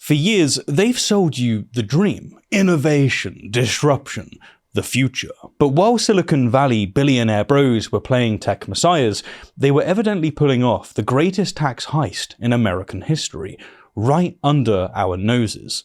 For years, they've sold you the dream, innovation, disruption, the future. But while Silicon Valley billionaire bros were playing tech messiahs, they were evidently pulling off the greatest tax heist in American history, right under our noses.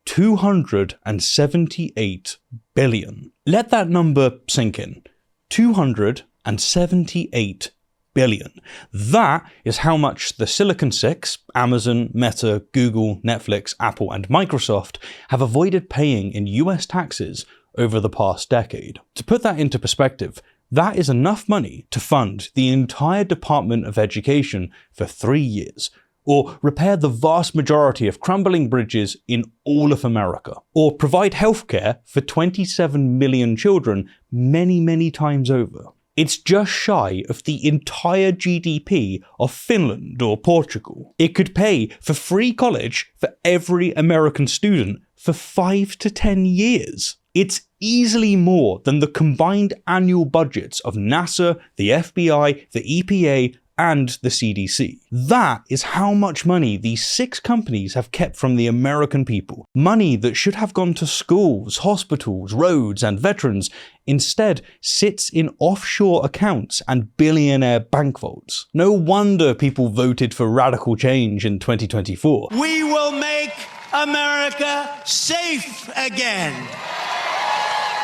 278 billion. Let that number sink in. 278 billion. That is how much the Silicon Six, Amazon, Meta, Google, Netflix, Apple, and Microsoft have avoided paying in US taxes over the past decade. To put that into perspective, that is enough money to fund the entire Department of Education for 3 years, or repair the vast majority of crumbling bridges in all of America, or provide healthcare for 27 million children many times over. It's just shy of the entire GDP of Finland or Portugal. It could pay for free college for every American student for 5 to 10 years. It's easily more than the combined annual budgets of NASA, the FBI, the EPA, and the CDC. That is how much money these 6 companies have kept from the American people. Money that should have gone to schools, hospitals, roads, and veterans instead sits in offshore accounts and billionaire bank vaults. No wonder people voted for radical change in 2024. We will make America safe again.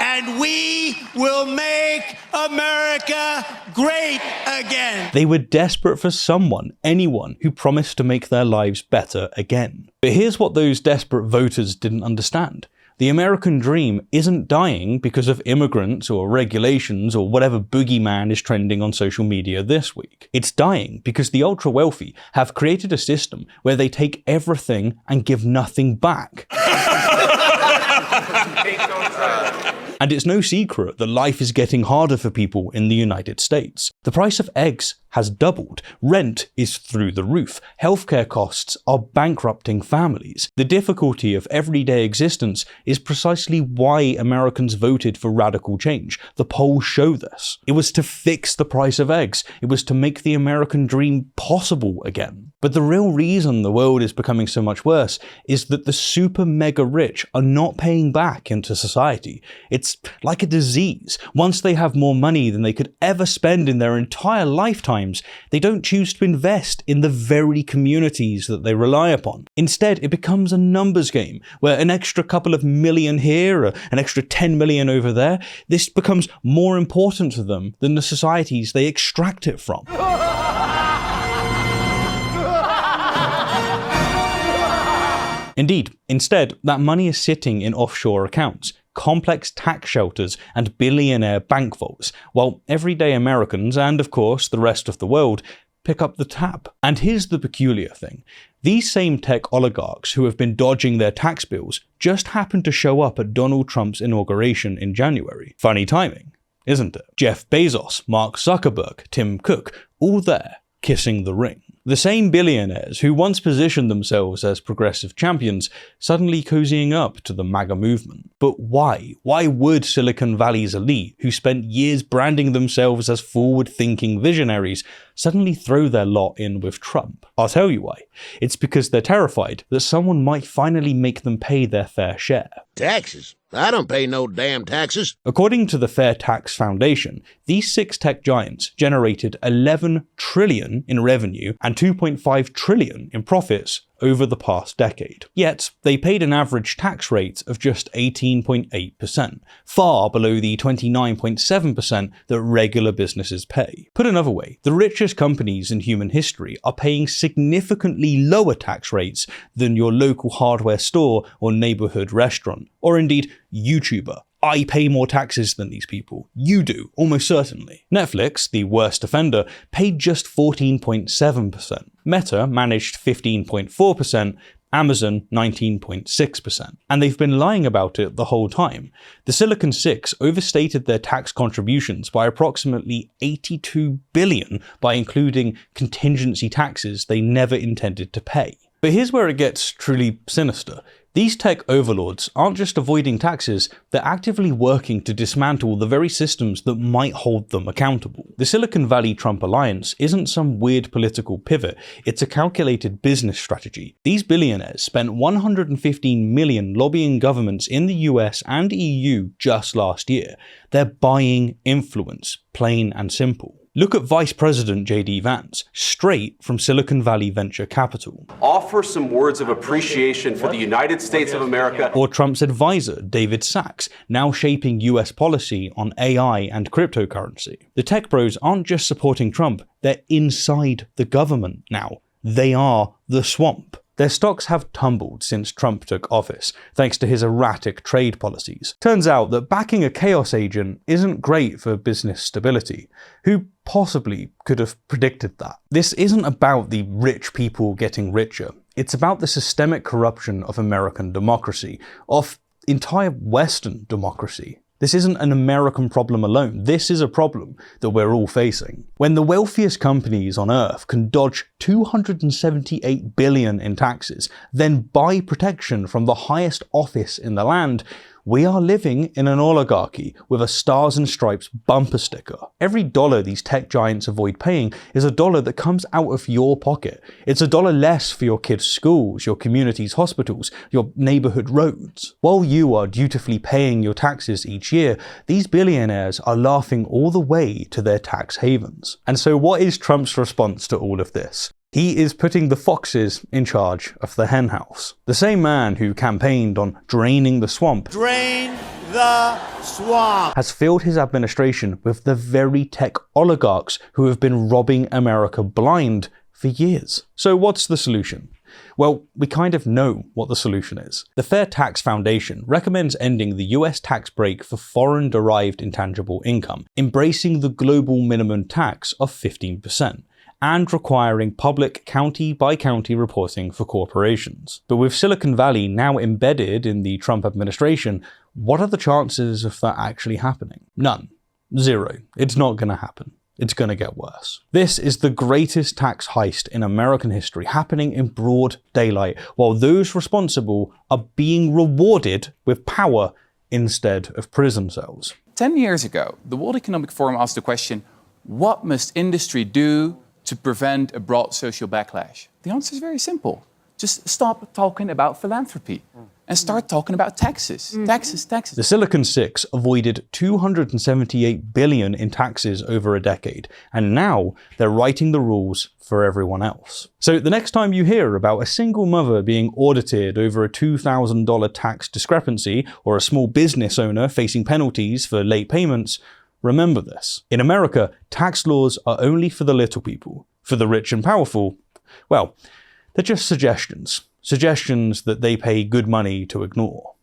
And we will make America great again. They were desperate for someone, anyone, who promised to make their lives better again. But here's what those desperate voters didn't understand. The American dream isn't dying because of immigrants or regulations or whatever boogeyman is trending on social media this week. It's dying because the ultra-wealthy have created a system where they take everything and give nothing back. And it's no secret that life is getting harder for people in the United States. The price of eggs has doubled, rent is through the roof, healthcare costs are bankrupting families. The difficulty of everyday existence is precisely why Americans voted for radical change. The polls show this. It was to fix the price of eggs. It was to make the American dream possible again. But the real reason the world is becoming so much worse is that the super mega rich are not paying back into society. It's like a disease. Once they have more money than they could ever spend in their entire lifetimes, they don't choose to invest in the very communities that they rely upon. Instead, it becomes a numbers game, where an extra couple of million here, or an extra 10 million over there, this becomes more important to them than the societies they extract it from. Indeed, instead, that money is sitting in offshore accounts, complex tax shelters, and billionaire bank vaults, while everyday Americans, and of course the rest of the world, pick up the tab. And here's the peculiar thing. These same tech oligarchs who have been dodging their tax bills just happened to show up at Donald Trump's inauguration in January. Funny timing, isn't it? Jeff Bezos, Mark Zuckerberg, Tim Cook, all there, kissing the ring. The same billionaires who once positioned themselves as progressive champions suddenly cozying up to the MAGA movement. But why? Why would Silicon Valley's elite, who spent years branding themselves as forward-thinking visionaries, suddenly throw their lot in with Trump? I'll tell you why. It's because they're terrified that someone might finally make them pay their fair share. Taxes? I don't pay no damn taxes. According to the Fair Tax Foundation, these 6 tech giants generated 11 trillion in revenue and 2.5 trillion in profits over the past decade. Yet, they paid an average tax rate of just 18.8%, far below the 29.7% that regular businesses pay. Put another way, the richest companies in human history are paying significantly lower tax rates than your local hardware store or neighborhood restaurant, or indeed YouTuber. I pay more taxes than these people. You do, almost certainly. Netflix, the worst offender, paid just 14.7%. Meta managed 15.4%, Amazon 19.6%. And they've been lying about it the whole time. The Silicon Six overstated their tax contributions by approximately 82 billion by including contingency taxes they never intended to pay. But here's where it gets truly sinister. These tech overlords aren't just avoiding taxes, they're actively working to dismantle the very systems that might hold them accountable. The Silicon Valley-Trump alliance isn't some weird political pivot, it's a calculated business strategy. These billionaires spent $115 million lobbying governments in the US and EU just last year. They're buying influence, plain and simple. Look at Vice President J.D. Vance, straight from Silicon Valley Venture Capital. Offer some words of appreciation for the United States of America. Or Trump's advisor, David Sachs, now shaping US policy on AI and cryptocurrency. The tech bros aren't just supporting Trump, they're inside the government now. They are the swamp. Their stocks have tumbled since Trump took office, thanks to his erratic trade policies. Turns out that backing a chaos agent isn't great for business stability. Who possibly could have predicted that? This isn't about the rich people getting richer. It's about the systemic corruption of American democracy, of entire Western democracy. This isn't an American problem alone. This is a problem that we're all facing. When the wealthiest companies on Earth can dodge $278 billion in taxes, then buy protection from the highest office in the land, we are living in an oligarchy with a stars and stripes bumper sticker. Every dollar these tech giants avoid paying is a dollar that comes out of your pocket. It's a dollar less for your kids' schools, your community's hospitals, your neighborhood roads. While you are dutifully paying your taxes each year, these billionaires are laughing all the way to their tax havens. And so what is Trump's response to all of this? He is putting the foxes in charge of the henhouse. The same man who campaigned on draining the swamp, Drain the swamp, has filled his administration with the very tech oligarchs who have been robbing America blind for years. So what's the solution? Well, we kind of know what the solution is. The Fair Tax Foundation recommends ending the US tax break for foreign-derived intangible income, embracing the global minimum tax of 15%. And requiring public county-by-county reporting for corporations. But with Silicon Valley now embedded in the Trump administration, what are the chances of that actually happening? None. Zero. It's not going to happen. It's going to get worse. This is the greatest tax heist in American history, happening in broad daylight, while those responsible are being rewarded with power instead of prison cells. 10 years ago, the World Economic Forum asked the question, what must industry do to prevent a broad social backlash? The answer is very simple. Just stop talking about philanthropy and start talking about taxes. Taxes. The Silicon Six avoided $278 billion in taxes over a decade, and now they're writing the rules for everyone else. So the next time you hear about a single mother being audited over a $2,000 tax discrepancy, or a small business owner facing penalties for late payments, remember this. In America, tax laws are only for the little people. For the rich and powerful, well, they're just suggestions. Suggestions that they pay good money to ignore.